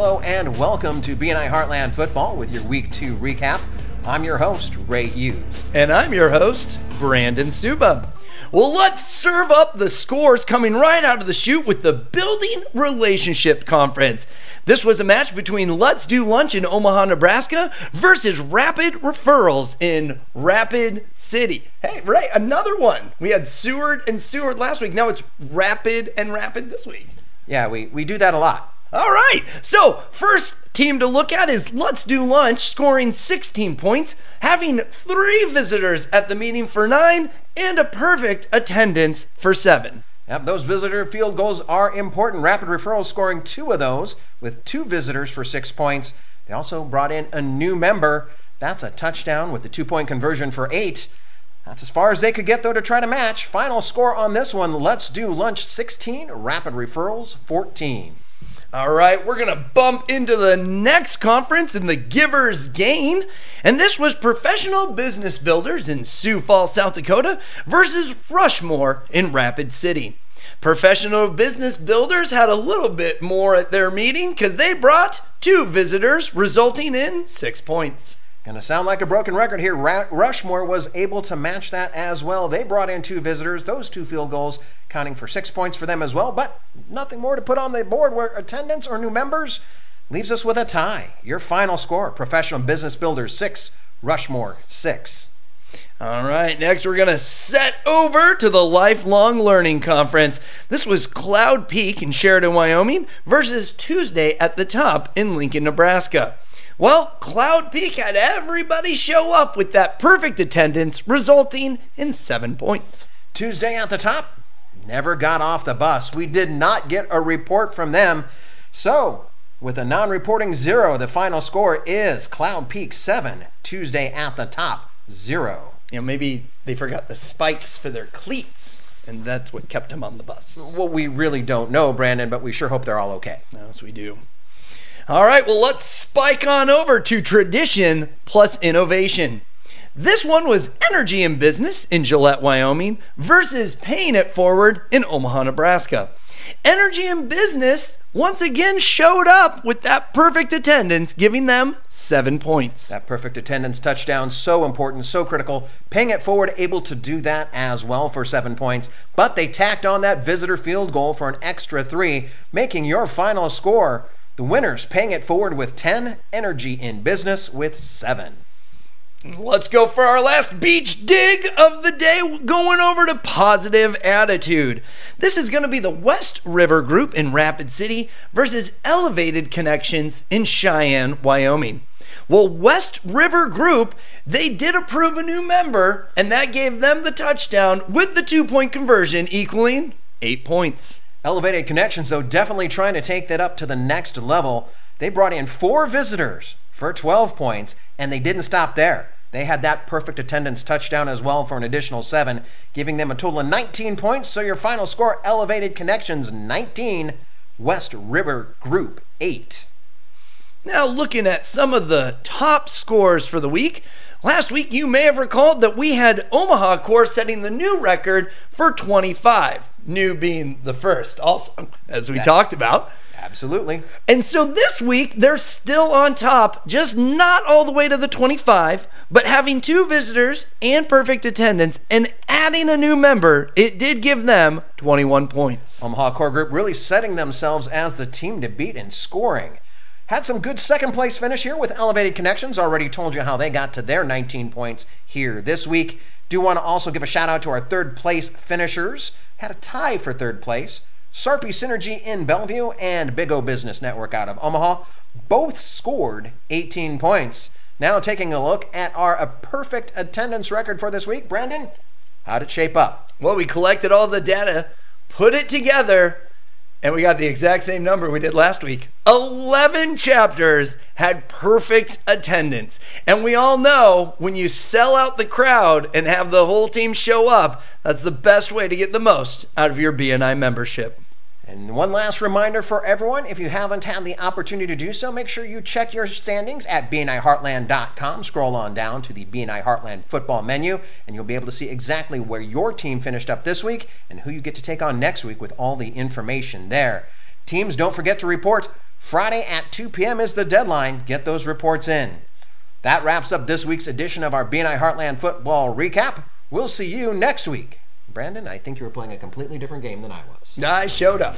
Hello and welcome to BNI Heartland Football with your Week 2 recap. I'm your host, Ray Hughes. And I'm your host, Brandon Suba. Well, let's serve up the scores coming right out of the chute with the Building Relationship Conference. This was a match between Let's Do Lunch in Omaha, Nebraska versus Rapid Referrals in Rapid City. Hey, Ray, another one. We had Seward and Seward last week. Now it's Rapid and Rapid this week. Yeah, we do that a lot. All right, so first team to look at is Let's Do Lunch, scoring 16 points, having 3 visitors at the meeting for 9, and a perfect attendance for 7. Yep, those visitor field goals are important. Rapid Referrals scoring 2 of those with 2 visitors for 6 points. They also brought in a new member. That's a touchdown with the 2-point conversion for 8. That's as far as they could get, though, to try to match. Final score on this one, Let's Do Lunch 16, Rapid Referrals 14. All right, we're going to bump into the next conference in the Givers Gain. And this was Professional Business Builders in Sioux Falls, South Dakota versus Rushmore in Rapid City. Professional Business Builders had a little bit more at their meeting because they brought 2 visitors, resulting in 6 points. Gonna sound like a broken record here. Rushmore was able to match that as well. They brought in 2 visitors, those 2 field goals counting for 6 points for them as well, but nothing more to put on the board where attendance or new members leaves us with a tie. Your final score, Professional Business Builders 6, Rushmore 6. All right, next we're going to set over to the Lifelong Learning Conference. This was Cloud Peak in Sheridan, Wyoming versus Tuesday at the Top in Lincoln, Nebraska. Well, Cloud Peak had everybody show up with that perfect attendance, resulting in 7 points. Tuesday at the Top never got off the bus. We did not get a report from them. So, with a non-reporting 0, the final score is Cloud Peak 7, Tuesday at the Top 0. You know, maybe they forgot the spikes for their cleats, and that's what kept them on the bus. Well, we really don't know, Brandon, but we sure hope they're all okay. Yes, we do. All right, well, let's spike on over to Tradition plus Innovation. This one was Energy in Business in Gillette, Wyoming versus Paying It Forward in Omaha, Nebraska. Energy in Business once again showed up with that perfect attendance, giving them 7 points. That perfect attendance touchdown, so important, so critical. Paying It Forward able to do that as well for 7 points, but they tacked on that visitor field goal for an extra 3, making your final score the winners Paying It Forward with 10, Energy in Business with 7. Let's go for our last beach dig of the day, going over to Positive Attitude. This is going to be the West River Group in Rapid City versus Elevated Connections in Cheyenne, Wyoming. Well, West River Group, they did approve a new member, and that gave them the touchdown with the 2-point conversion equaling 8 points. Elevated Connections, though, definitely trying to take that up to the next level. They brought in 4 visitors for 12 points, and they didn't stop there. They had that perfect attendance touchdown as well for an additional 7, giving them a total of 19 points. So your final score, Elevated Connections 19, West River Group 8. Now looking at some of the top scores for the week. Last week you may have recalled that we had Omaha Core setting the new record for 25. New being the first also, as we talked about. Absolutely. And so this week, they're still on top, just not all the way to the 25, but having 2 visitors and perfect attendance and adding a new member, it did give them 21 points. Omaha Core Group really setting themselves as the team to beat in scoring. Had some good second place finish here with Elevated Connections. Already told you how they got to their 19 points here this week. Do want to also give a shout out to our 3rd place finishers. Had a tie for 3rd place. Sarpy Synergy in Bellevue and Big O Business Network out of Omaha both scored 18 points. Now taking a look at our perfect attendance record for this week. Brandon, how'd it shape up? Well, we collected all the data, put it together, and we got the exact same number we did last week. 11 chapters had perfect attendance. And we all know when you sell out the crowd and have the whole team show up, that's the best way to get the most out of your BNI membership. And one last reminder for everyone, if you haven't had the opportunity to do so, make sure you check your standings at BNIHeartland.com. Scroll on down to the BNI Heartland football menu, and you'll be able to see exactly where your team finished up this week and who you get to take on next week with all the information there. Teams, don't forget to report Friday at 2 p.m. is the deadline. Get those reports in. That wraps up this week's edition of our BNI Heartland football recap. We'll see you next week. Brandon, I think you were playing a completely different game than I was. I showed up.